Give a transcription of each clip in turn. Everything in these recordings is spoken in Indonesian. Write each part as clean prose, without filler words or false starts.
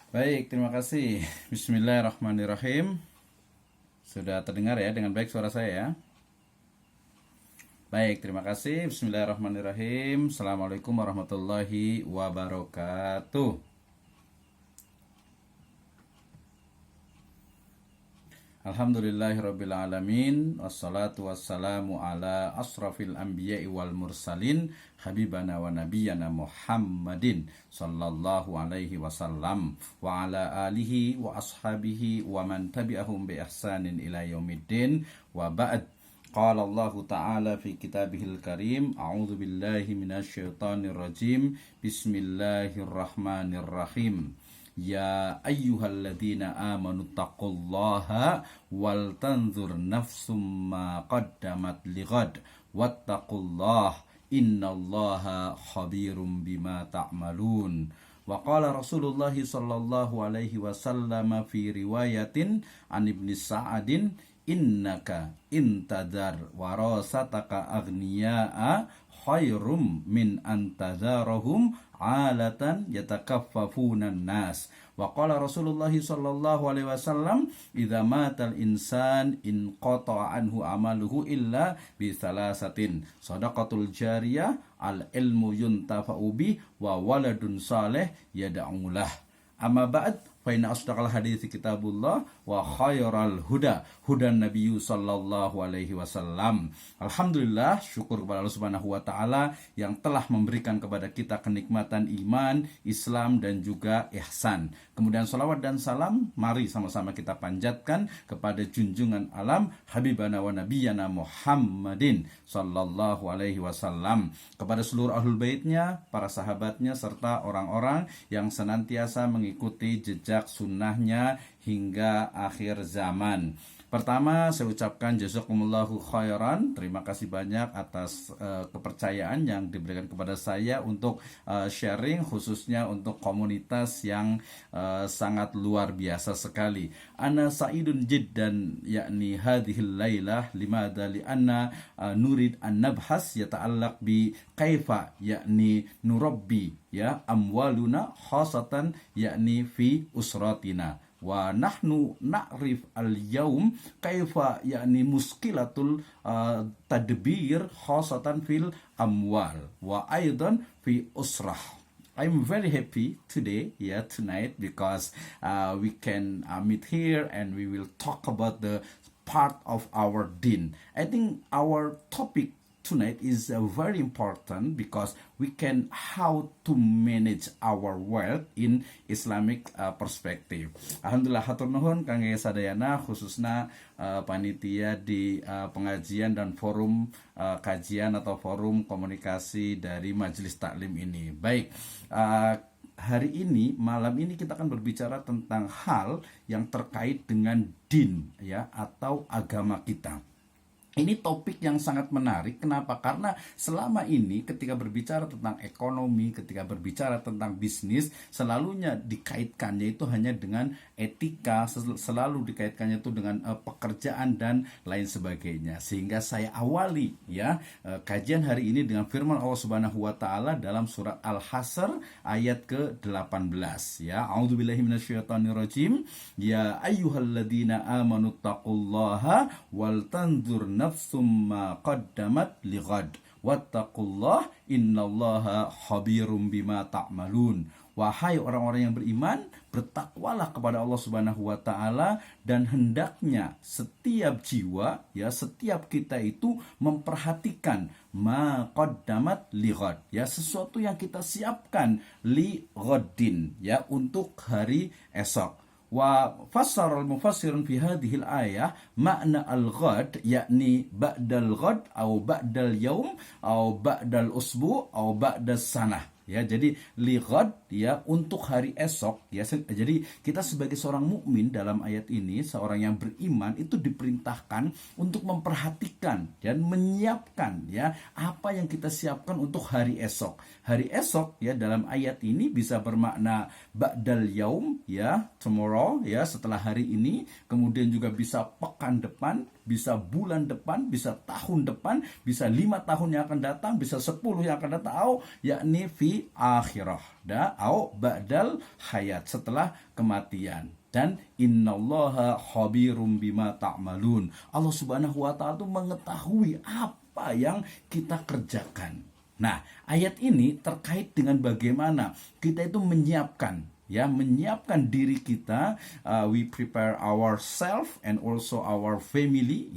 Baik, terima kasih. Bismillahirrahmanirrahim. Sudah terdengar ya dengan baik suara saya ya? Baik, terima kasih. Bismillahirrahmanirrahim. Assalamualaikum warahmatullahi wabarakatuh. Alhamdulillahirabbil alamin, wassalatu wassalamu ala asrafil anbiya'i wal mursalin, habibana wa nabiyyana Muhammadin sallallahu alaihi wasallam wa ala alihi wa ashabihi wa man tabi'ahum bi ihsanin ila yaumiddin wa ba'd. Qala Allah Ta'ala fi kitabihil karim, a'udzu billahi minasyaitonir rajim. Bismillahirrahmanirrahim. Ya ayyuhalladzina amanu taqullaha wal tanzur nafsum ma qaddamat lighad wattaqullah innallaha khabirum bima ta'malun. Wa qala Rasulullah sallallahu alaihi wasallam fi riwayatin an Ibnu Sa'adin, innaka intadar warasataka aghniya'a khairum min antadharahum alatan yatakaffafunan nas. Wa qala Rasulullah sallallahu alaihi wasallam, idza matal insan in qata'a anhu amaluhu illa bi thalathatin, shadaqatul jariyah, al ilmu yuntafa'u bi, wa waladun saleh yad'u lah. Amma ba'd, fa inna asdaqal hadithi kitabullah wa khairal huda hudan nabiyyu sallallahu alaihi wasallam. Alhamdulillah, syukur kepada Allah Subhanahu wa taala yang telah memberikan kepada kita kenikmatan iman, Islam dan juga ihsan. Kemudian salawat dan salam mari sama-sama kita panjatkan kepada junjungan alam habibana wa nabiyyana Muhammadin sallallahu alaihi wasallam, kepada seluruh ahlul baitnya, para sahabatnya serta orang-orang yang senantiasa mengikuti jejak sunnahnya hingga akhir zaman. Pertama, saya ucapkan jazakumullahu khairan. Terima kasih banyak atas kepercayaan yang diberikan kepada saya untuk sharing, khususnya untuk komunitas yang sangat luar biasa sekali. Ana sa'idun jiddan yakni hadhil lailah limada li anna nurid an nabhas yata'allaq bi kaifa yakni nurabbi ya amwaluna khasatan yakni fi usratina. Wa nahnu na'rif al-yawm kaifa yakni muskilatul tadbir khasatan fil amwal wa aidan fi usrah. I'm very happy today, tonight, because we can meet here and we will talk about the part of our deen. I think our topic tonight is very important because we can how to manage our wealth in Islamic perspective. Alhamdulillah hatur nuhun kangge sadayana, khususna panitia di pengajian dan forum kajian atau forum komunikasi dari Majelis Taklim ini. Baik, hari ini, malam ini kita akan berbicara tentang hal yang terkait dengan din ya atau agama kita. Ini topik yang sangat menarik. Kenapa? Karena selama ini ketika berbicara tentang ekonomi, ketika berbicara tentang bisnis, selalunya dikaitkannya itu hanya dengan etika, selalu dikaitkannya itu dengan pekerjaan dan lain sebagainya. Sehingga saya awali kajian hari ini dengan firman Allah Subhanahu wa taala dalam surat Al-Hasr ayat ke-18 ya. A'udzubillahi minasyaitonirrajim. Ya ayyuhalladzina amanu taqullaha wal tanzur nafsum ma qaddamat lighad wattaqullah innallaha khabirum bima ta'malun. Wahai orang-orang yang beriman, bertakwalah kepada Allah Subhanahu wa taala, dan hendaknya setiap jiwa setiap kita itu memperhatikan ma qaddamat lighad sesuatu yang kita siapkan li ghadin untuk hari esok. Wa fassara al-mufassirun fi hadhihi al-ayah makna al-ghad yakni ba'dal ghad atau ba'dal yaum atau ba'dal usbu atau ba'das sanah. Jadi lighad untuk hari esok jadi kita sebagai seorang mukmin dalam ayat ini, seorang yang beriman itu diperintahkan untuk memperhatikan dan menyiapkan apa yang kita siapkan untuk hari esok. Hari esok dalam ayat ini bisa bermakna ba'dal yaum tomorrow setelah hari ini, kemudian juga bisa pekan depan, bisa bulan depan, bisa tahun depan, bisa 5 tahun yang akan datang, bisa 10 yang akan datang, yakni fi akhirah, ba'dal hayat, setelah kematian. Dan innallaha khabirum bima ta'malun. Allah Subhanahu wa taala itu mengetahui apa yang kita kerjakan. Nah, ayat ini terkait dengan bagaimana kita itu menyiapkan diri kita, we prepare ourselves and also our family,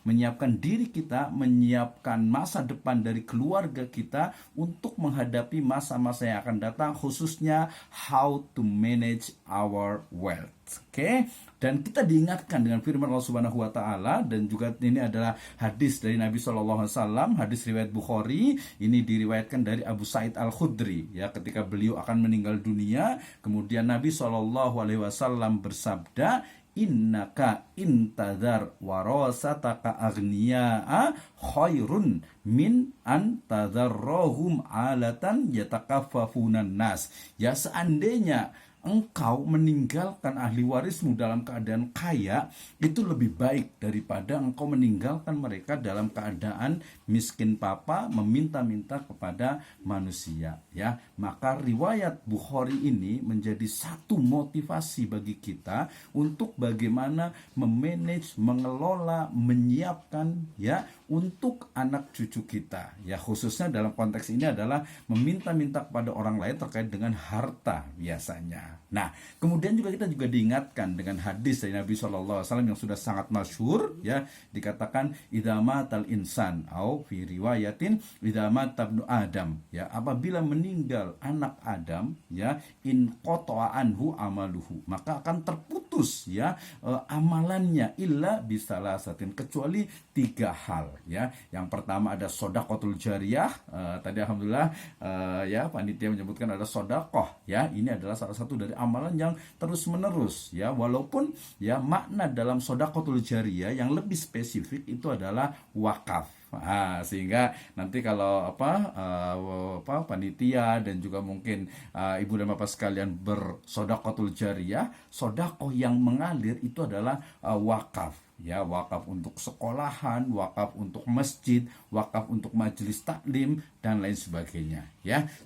menyiapkan diri kita, menyiapkan masa depan dari keluarga kita untuk menghadapi masa-masa yang akan datang, khususnya how to manage our wealth. Oke. Dan kita diingatkan dengan firman Allah Subhanahu wa taala, dan juga ini adalah hadis dari Nabi sallallahu alaihi wasallam, hadis riwayat Bukhari. Ini diriwayatkan dari Abu Sa'id Al-Khudri, ketika beliau akan meninggal dunia, kemudian Nabi sallallahu alaihi wasallam bersabda, innaka intadhar warasataka aghniya'a khairun min antadharrahum alatan yatakaffafunan nas. Ya, seandainya engkau meninggalkan ahli warismu dalam keadaan kaya, itu lebih baik daripada engkau meninggalkan mereka dalam keadaan miskin papa, meminta-minta kepada manusia. Maka riwayat Bukhari ini menjadi satu motivasi bagi kita untuk bagaimana memanage, mengelola, menyiapkan untuk anak cucu kita. Khususnya dalam konteks ini adalah meminta-minta kepada orang lain terkait dengan harta biasanya. Nah, kemudian kita juga diingatkan dengan hadis dari Nabi SAW yang sudah sangat masyhur, dikatakan idza matal insan au fi riwayatin idza mata ibnu adam, apabila meninggal anak Adam, in qata'a anhu amaluhu, maka akan terputus amalannya illa bisalasatin, kecuali 3 hal. Yang pertama ada shadaqatul jariyah, tadi alhamdulillah panitia menyebutkan ada sedekah, ini adalah salah satu dari amalan yang terus menerus, walaupun makna dalam shadaqatul jariyah yang lebih spesifik itu adalah wakaf. Sehingga nanti kalau panitia dan juga mungkin ibu dan bapak sekalian bersedekahul jariyah, sedekah yang mengalir itu adalah wakaf. Wakaf untuk sekolahan, wakaf untuk masjid, wakaf untuk majelis taklim dan lain sebagainya.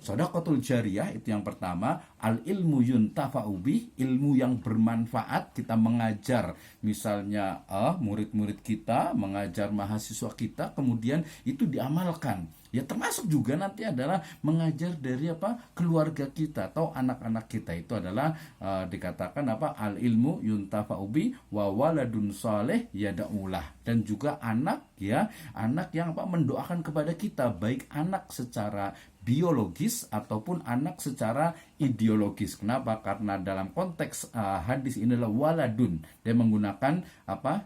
Sedekahul jariyah itu yang pertama, al ilmu yuntafa'u bih, ilmu yang bermanfaat. Kita mengajar misalnya murid-murid kita, mengajar mahasiswa kita, kemudian itu diamalkan. Termasuk juga nanti adalah mengajar dari keluarga kita atau anak-anak kita, itu adalah dikatakan al ilmu yuntafa'u bi wa waladun saleh yada'ulah, dan juga anak anak yang mendoakan kepada kita, baik anak secara biologis ataupun anak secara ideologis. Kenapa? Karena dalam konteks hadis ini adalah waladun, dia menggunakan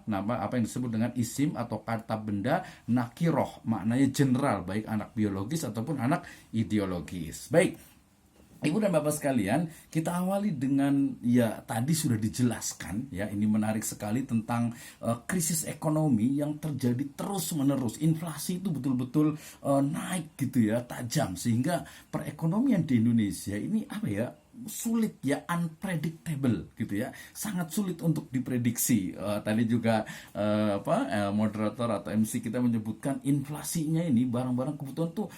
nama yang disebut dengan isim atau kata benda nakiroh, maknanya general, baik anak biologis ataupun anak ideologis. Baik, Ibu dan Bapak sekalian, kita awali dengan tadi sudah dijelaskan, ini menarik sekali tentang krisis ekonomi yang terjadi terus-menerus. Inflasi itu betul-betul naik tajam, sehingga perekonomian di Indonesia ini sulit, unpredictable sangat sulit untuk diprediksi. Tadi juga moderator atau MC kita menyebutkan inflasinya ini, barang-barang kebutuhan tuh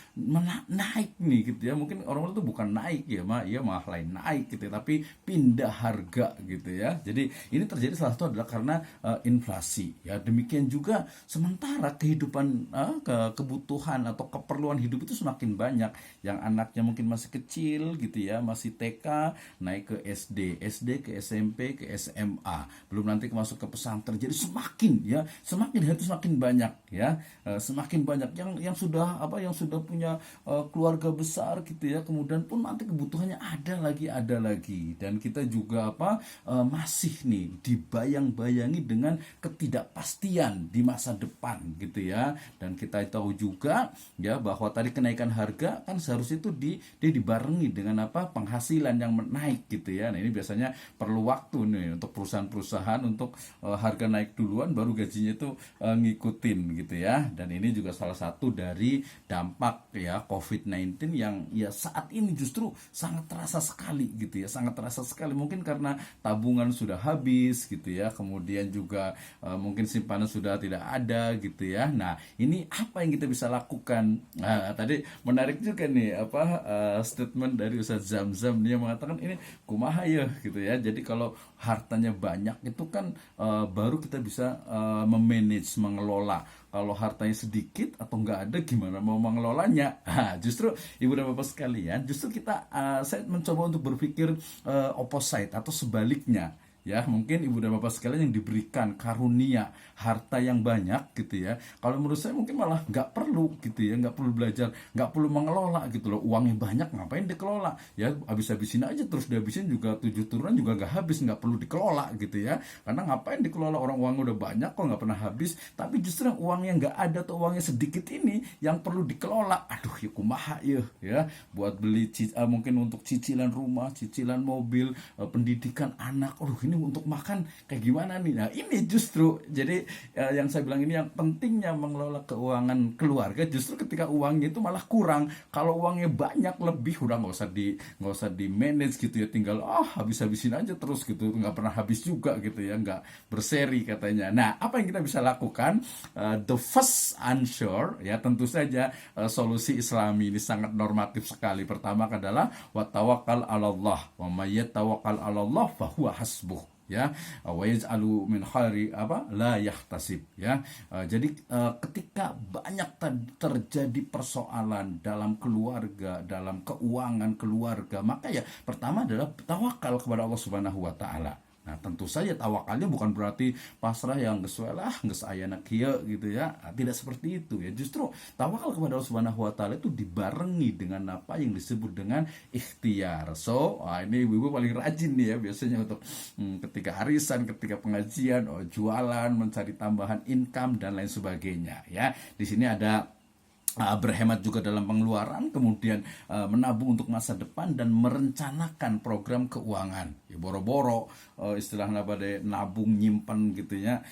naik nih mungkin orang tuh bukan naik malah lain naik tapi pindah harga jadi ini terjadi salah satu adalah karena inflasi. Demikian juga sementara kehidupan kebutuhan atau keperluan hidup itu semakin banyak, yang anaknya mungkin masih kecil masih TK, naik ke SD ke SMP ke SMA, belum nanti masuk ke pesantren. Jadi semakin hari itu semakin banyak semakin banyak yang sudah punya keluarga besar kemudian pun nanti kebutuhannya ada lagi, dan kita juga masih nih dibayang-bayangi dengan ketidakpastian di masa depan dan kita tahu juga bahwa tadi kenaikan harga kan seharusnya itu dibarengi dengan penghasilan pendidikan yang naik gitu ya. Nah ini biasanya perlu waktu nih untuk perusahaan-perusahaan untuk harga naik duluan baru gajinya itu ngikutin gitu ya. Dan ini juga salah satu dari dampak ya COVID-19 yang ya saat ini justru sangat terasa sekali gitu ya, sangat terasa sekali. Mungkin karena tabungan sudah habis gitu ya, kemudian juga mungkin simpanan sudah tidak ada gitu ya. Nah ini apa yang kita bisa lakukan? Nah, tadi menarik juga nih apa statement dari Ustaz Zamzam, dia mengatakan ini kumaha ya gitu ya. Jadi kalau hartanya banyak itu kan baru kita bisa memanage, mengelola. Kalau hartanya sedikit atau nggak ada, gimana mau mengelolanya? Nah, justru ibu dan bapak sekalian, justru saya mencoba untuk berpikir opposite atau sebaliknya. Ya mungkin ibu dan bapak sekalian yang diberikan karunia harta yang banyak gitu ya, kalau menurut saya mungkin malah nggak perlu gitu ya, nggak perlu belajar, nggak perlu mengelola gitu loh. Uangnya banyak ngapain dikelola ya, habis-habisin aja, terus dihabisin juga 7 turunan juga nggak habis, nggak perlu dikelola gitu ya. Karena ngapain dikelola, orang uangnya udah banyak kok nggak pernah habis. Tapi justru yang uangnya nggak ada atau uangnya sedikit ini yang perlu dikelola. Aduh ya kumaha ya buat beli mungkin untuk cicilan rumah, cicilan mobil, pendidikan anak. Aduh ini untuk makan kayak gimana nih? Nah ini justru jadi yang saya bilang ini, yang pentingnya mengelola keuangan keluarga justru ketika uangnya itu malah kurang. Kalau uangnya banyak lebih, udah nggak usah di manage gitu ya, tinggal habis-habisin aja terus gitu, nggak pernah habis juga gitu ya, nggak berseri katanya. Nah apa yang kita bisa lakukan? The first answer ya tentu saja solusi Islami ini sangat normatif sekali. Pertama adalah wa tawakkal 'alallah wa may yatawakkal 'alallah fa huwa hasbuh ya, wa yaj'alu min khairi la yahtasib ya. Jadi ketika banyak terjadi persoalan dalam keluarga, dalam keuangan keluarga, maka ya pertama adalah tawakal kepada Allah Subhanahu wa taala. Nah tentu saja tawakalnya bukan berarti pasrah yang geus ayana kieu gitu ya. Tidak seperti itu ya. Justru tawakal kepada Allah Subhanahu wa taala itu dibarengi dengan apa yang disebut dengan ikhtiar. So, ini ibu-ibu paling rajin nih ya biasanya untuk ketika arisan, ketika pengajian, jualan, mencari tambahan income dan lain sebagainya ya. Di sini ada berhemat juga dalam pengeluaran, kemudian menabung untuk masa depan dan merencanakan program keuangan. Ya boro-boro istilahnya pada nabung nyimpen gitu ya,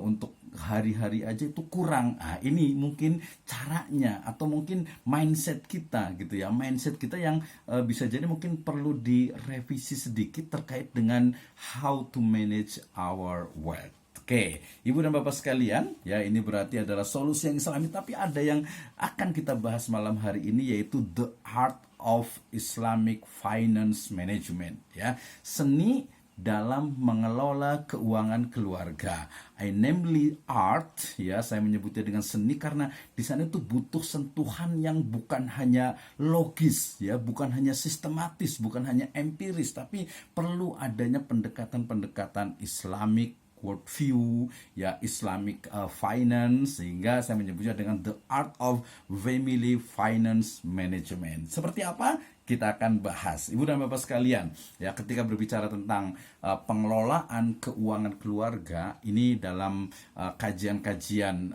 untuk hari-hari aja itu kurang. Nah, ini mungkin caranya atau mungkin mindset kita gitu ya. Mindset kita yang bisa jadi mungkin perlu direvisi sedikit terkait dengan how to manage our wealth. Oke, ibu dan bapak sekalian, ya ini berarti adalah solusi yang Islami. Tapi ada yang akan kita bahas malam hari ini, yaitu the art of Islamic finance management, ya, seni dalam mengelola keuangan keluarga. Namely art, ya saya menyebutnya dengan seni karena di sana itu butuh sentuhan yang bukan hanya logis, ya, bukan hanya sistematis, bukan hanya empiris, tapi perlu adanya pendekatan-pendekatan Islamic worldview, ya, Islamic finance, sehingga saya menyebutnya dengan the art of family finance management. Seperti apa? Kita akan bahas, ibu dan bapak sekalian, ya, ketika berbicara tentang pengelolaan keuangan keluarga ini dalam kajian-kajian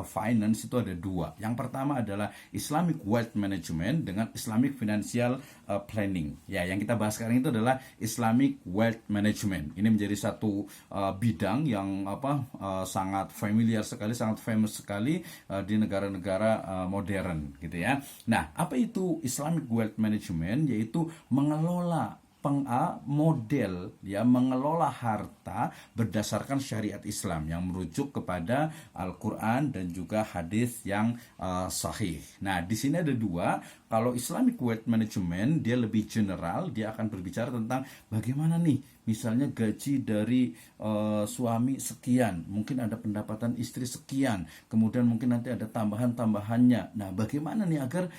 finance itu ada dua. Yang pertama adalah Islamic wealth management dengan Islamic financial planning. Ya, yang kita bahas sekarang itu adalah Islamic wealth management. Ini menjadi satu bidang yang sangat familiar sekali, sangat famous sekali di negara-negara modern gitu ya. Nah, apa itu Islamic wealth management? Yaitu mengelola model, ya, mengelola harta berdasarkan syariat Islam yang merujuk kepada Al-Quran dan juga hadis yang sahih. Nah, di sini ada dua. Kalau Islamic wealth management dia lebih general, dia akan berbicara tentang bagaimana nih, misalnya gaji dari suami sekian, mungkin ada pendapatan istri sekian, kemudian mungkin nanti ada tambahan-tambahannya. Nah, bagaimana nih agar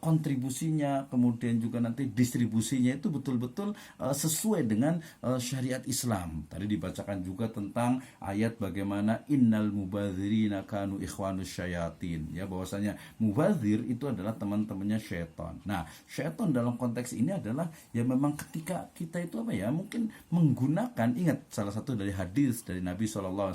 kontribusinya, kemudian juga nanti distribusinya itu betul-betul sesuai dengan syariat Islam. Tadi dibacakan juga tentang ayat bagaimana innal mubadzirina kanu ikhwanus syayatin, ya, bahwasanya mubadzir itu adalah teman-temannya syaitan. Nah, syaitan dalam konteks ini adalah ya memang ketika kita itu mungkin menggunakan, ingat salah satu dari hadis dari Nabi SAW,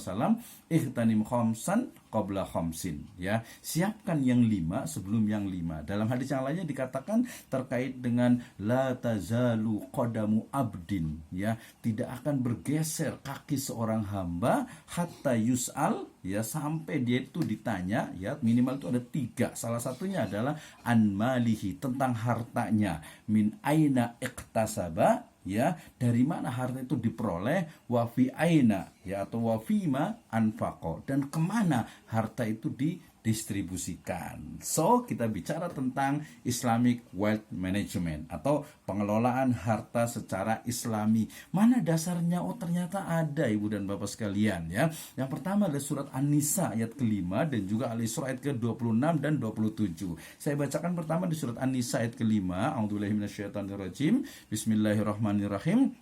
ightanim khamsan qabla khamsin, ya. Siapkan yang 5 sebelum yang 5. Dalam hadis yang lainnya dikatakan terkait dengan la tazalu qadamu abdin, ya, tidak akan bergeser kaki seorang hamba hatta yus'al, ya, sampai dia itu ditanya, ya, minimal itu ada 3. Salah satunya adalah an malihi, tentang hartanya, min aina iktasaba, ya, dari mana harta itu diperoleh, wa fi aina, ya, atau wa fima anfaqo, dan kemana harta itu didistribusikan. So kita bicara tentang Islamic Wealth Management atau pengelolaan harta secara Islami. Mana dasarnya? Oh, ternyata ada, Ibu dan Bapak sekalian, ya. Yang pertama adalah surat An-Nisa ayat ke-5 dan juga Al-Isra ayat ke-26 dan 27. Saya bacakan pertama di surat An-Nisa ayat ke-5. A'udzubillahi minasyaitonirrajim. Bismillahirrahmanirrahim.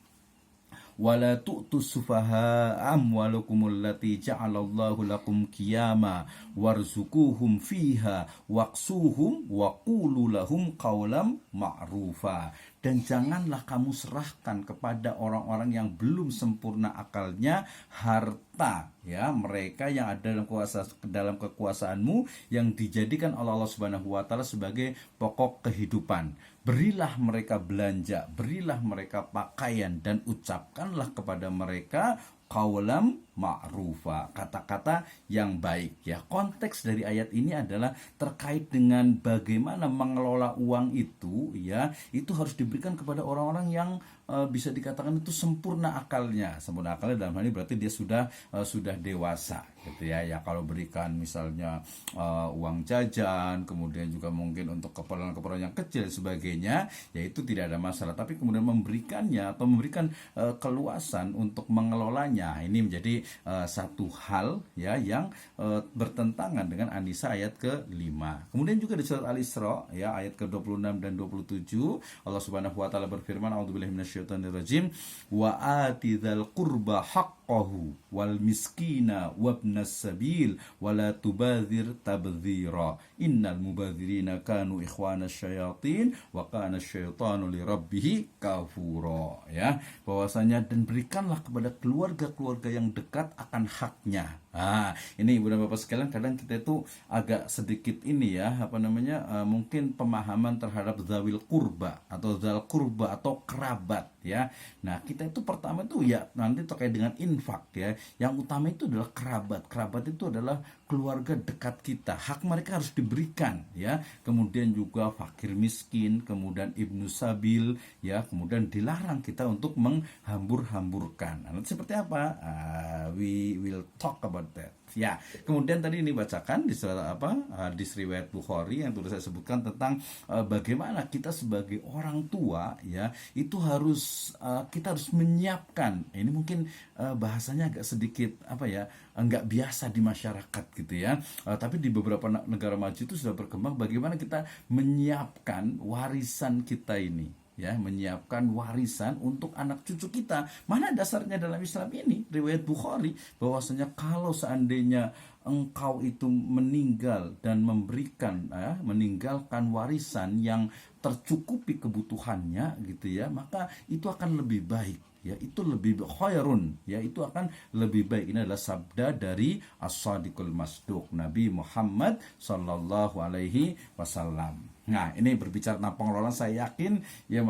Wala tu'tus sufaha amwalakumul lati ja'alallahu lakum qiyama warzuquhum fiha waqsuhum wa qulu lahum qawlam ma'rufa. Dan janganlah kamu serahkan kepada orang-orang yang belum sempurna akalnya harta, ya, mereka yang ada dalam kekuasaanmu yang dijadikan oleh Allah Subhanahu wa taala sebagai pokok kehidupan. Berilah mereka belanja, berilah mereka pakaian, dan ucapkanlah kepada mereka qaulam ma'rufa, kata-kata yang baik, ya. Konteks dari ayat ini adalah terkait dengan bagaimana mengelola uang itu, ya, itu harus diberikan kepada orang-orang yang bisa dikatakan itu sempurna akalnya. Sempurna akalnya dalam hal ini berarti dia sudah dewasa, gitu ya. Ya, kalau berikan misalnya uang jajan, kemudian juga mungkin untuk keperluan-keperluan yang kecil dan sebagainya, ya itu tidak ada masalah. Tapi kemudian memberikannya atau memberikan keluasan untuk mengelolanya, ini menjadi satu hal, ya, yang bertentangan dengan An-Nisa ayat ke-5. Kemudian juga di surat Al-Isra, ya, ayat ke-26 dan 27, Allah Subhanahu wa taala berfirman, a'udzubillahi minasyaitonirrajim, wa atidzal qurba haqqahu wal miskina wabnas sabil wala tubadzir tabdzira innal mubadzirina kanu ikhwanas syayatin wa kana syaitanu lirabbih kafura, ya, bahwasanya dan berikanlah kepada keluarga-keluarga yang dekat akan haknya. Ini Ibu dan Bapak sekalian, kadang kita itu agak sedikit ini, ya, mungkin pemahaman terhadap zawil kurba atau zal kurba atau kerabat, ya. Nah, kita itu pertama itu, ya, nanti terkait dengan infak, ya. Yang utama itu adalah kerabat. Kerabat itu adalah keluarga dekat kita. Hak mereka harus diberikan, ya. Kemudian juga fakir miskin, kemudian ibnu sabil, ya. Kemudian dilarang kita untuk menghambur-hamburkan. Nanti seperti apa? We will talk about that, ya. Kemudian tadi ini bacakan di surat di riwayat Bukhari yang sudah saya sebutkan tentang bagaimana kita sebagai orang tua, ya, itu harus kita harus menyiapkan. Ini mungkin bahasanya agak sedikit enggak biasa di masyarakat, gitu ya. Tapi di beberapa negara maju itu sudah berkembang bagaimana kita menyiapkan warisan kita ini, ya, menyiapkan warisan untuk anak cucu kita. Mana dasarnya dalam Islam ini? Riwayat Bukhari bahwasanya kalau seandainya engkau itu meninggal dan meninggalkan warisan yang tercukupi kebutuhannya, gitu ya, maka itu akan lebih baik, ya, itu lebih khairun, ya, itu akan lebih baik. Ini adalah sabda dari As-Shadiqul Masduq, Nabi Muhammad sallallahu alaihi wasallam. Nah, ini berbicara tentang pengelolaan, saya yakin, ya,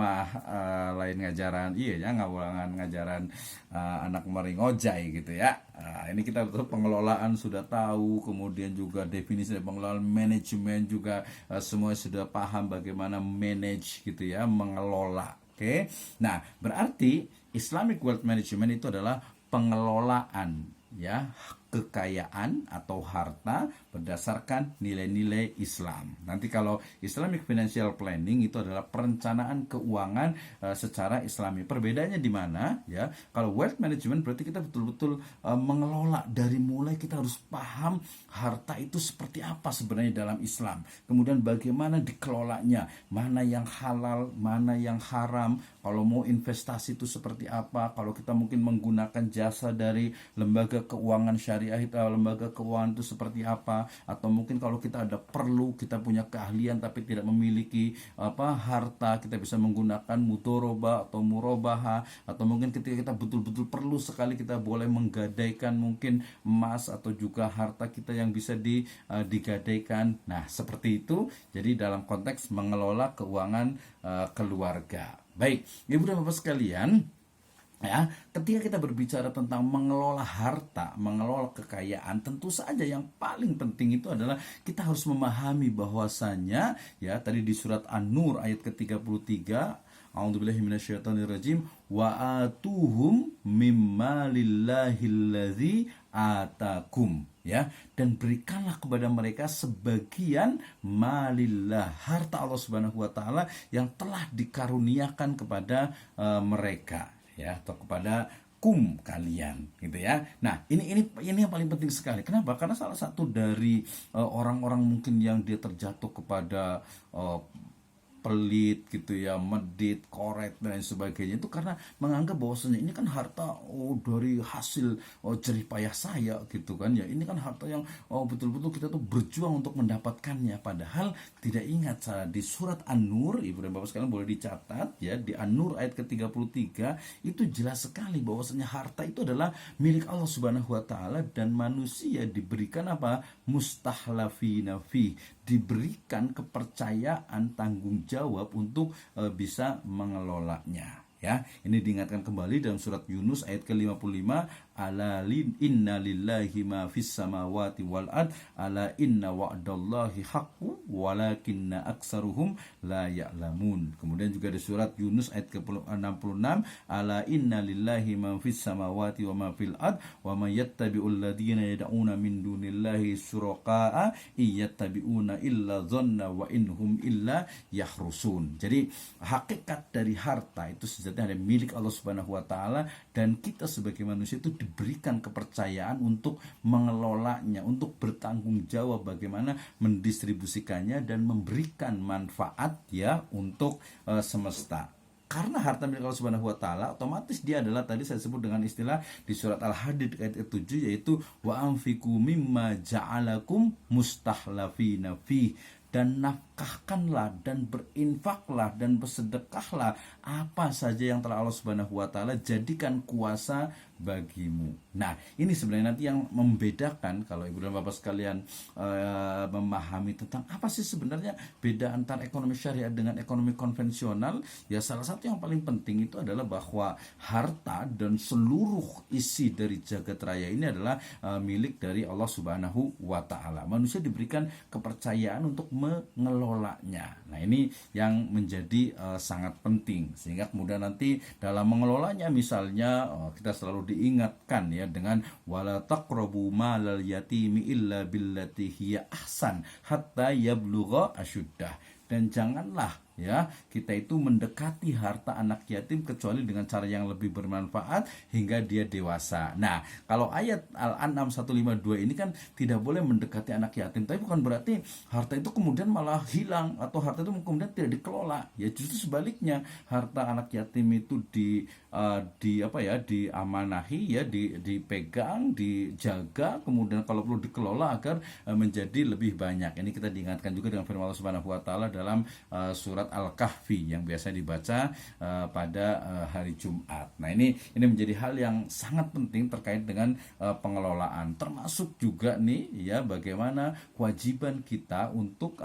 lain ngajaran, iya, ya, ngajaran anak meringojai, gitu ya. Ini kita betul pengelolaan sudah tahu, kemudian juga definisi pengelolaan, manajemen juga semua sudah paham bagaimana manage, gitu ya, mengelola. Oke. Nah, berarti Islamic Wealth Management itu adalah pengelolaan, ya, kekayaan atau harta berdasarkan nilai-nilai Islam. Nanti kalau Islamic Financial Planning itu adalah perencanaan keuangan secara Islami. Perbedaannya di mana, ya? Kalau wealth management berarti kita betul-betul mengelola, dari mulai kita harus paham harta itu seperti apa sebenarnya dalam Islam. Kemudian bagaimana dikelolanya, mana yang halal, mana yang haram. Kalau mau investasi itu seperti apa, kalau kita mungkin menggunakan jasa dari lembaga keuangan syariah syariah itu, lembaga keuangan itu seperti apa, atau mungkin kalau kita ada perlu, kita punya keahlian tapi tidak memiliki harta, kita bisa menggunakan mudoroba atau murobaha, atau mungkin ketika kita betul-betul perlu sekali, kita boleh menggadaikan mungkin emas atau juga harta kita yang bisa digadaikan. Nah, seperti itu. Jadi dalam konteks mengelola keuangan keluarga. Baik, Ibu dan Bapak sekalian, ya, ketika kita berbicara tentang mengelola harta, mengelola kekayaan, tentu saja yang paling penting itu adalah kita harus memahami bahwasanya, ya, tadi di surat An-Nur ayat ke-33, A'udzubillahi minasyaitonirrajim, wa atuhum mimma lillahillazi atakum, ya, dan berikanlah kepada mereka sebagian malillah, harta Allah Subhanahu wa taala yang telah dikaruniakan kepada mereka, ya, atau kepada kalian, gitu ya. Nah, ini yang paling penting sekali. Kenapa? Karena salah satu dari orang-orang mungkin yang dia terjatuh kepada pelit gitu ya, medit, koret dan lain sebagainya, itu karena menganggap bahwasanya ini kan harta dari hasil jerih payah saya gitu kan ya. Ini kan harta yang betul-betul kita tuh berjuang untuk mendapatkannya, padahal tidak ingat di surat An-Nur, Ibu dan Bapak sekalian boleh dicatat ya, di An-Nur ayat ke-33 itu jelas sekali bahwasanya harta itu adalah milik Allah Subhanahu wa taala, dan manusia diberikan apa? Mustahlafina fi, diberikan kepercayaan, tanggung jawab untuk bisa mengelolanya. Ya, ini diingatkan kembali dalam surat Yunus ayat ke-55, ala inna lillahi ma fis samawati wal ard ala inna wa'dallahi haqqu walakinna aksaruhum la ya'lamun. Kemudian juga di surat Yunus ayat ke-66, ala inna lillahi ma fis samawati wa ma fil ard wa may yattabi'ul ladzina yad'una min dunillahi syuraqa'a iyattabi'una illa dhanna wa inhum illa yahrusun. Jadi hakikat dari harta itu sejatinya ada milik Allah Subhanahu wa taala, dan kita sebagai manusia itu diberikan kepercayaan untuk mengelolanya, untuk bertanggung jawab bagaimana mendistribusikannya dan memberikan manfaat ya untuk semesta. Karena harta milik Allah Subhanahu wa taala, otomatis dia adalah tadi saya sebut dengan istilah di surat Al-Hadid ayat 7, yaitu wa anfiqu mimma ja'alakum mustahlafina fi, dan nafkahkanlah dan berinfaklah dan bersedekahlah apa saja yang telah Allah Subhanahu wa taala jadikan kuasa bagimu. Nah, ini sebenarnya nanti yang membedakan kalau Ibu dan Bapak sekalian memahami tentang apa sih sebenarnya beda antara ekonomi syariah dengan ekonomi konvensional. Ya, salah satu yang paling penting itu adalah bahwa harta dan seluruh isi dari jagat raya ini adalah milik dari Allah Subhanahu wa taala. Manusia diberikan kepercayaan untuk mengelolanya. Nah, ini yang menjadi sangat penting, sehingga kemudian nanti dalam mengelolanya misalnya kita selalu diingatkan ya dengan wala taqrabu malal yatimi illa billati hiya ahsan hatta yablugha asyuddah, dan janganlah ya kita itu mendekati harta anak yatim kecuali dengan cara yang lebih bermanfaat hingga dia dewasa. Nah, kalau ayat Al-An'am 152 ini kan tidak boleh mendekati anak yatim, tapi bukan berarti harta itu kemudian malah hilang atau harta itu kemudian tidak dikelola. Ya, justru sebaliknya, harta anak yatim itu diamanahi ya, dipegang, dijaga, kemudian kalau perlu dikelola agar menjadi lebih banyak. Ini kita diingatkan juga dengan firman Allah Subhanahu wa taala dalam surat Al-Kahfi yang biasa dibaca pada hari Jumat. Nah, ini menjadi hal yang sangat penting terkait dengan pengelolaan, termasuk juga nih ya bagaimana kewajiban kita untuk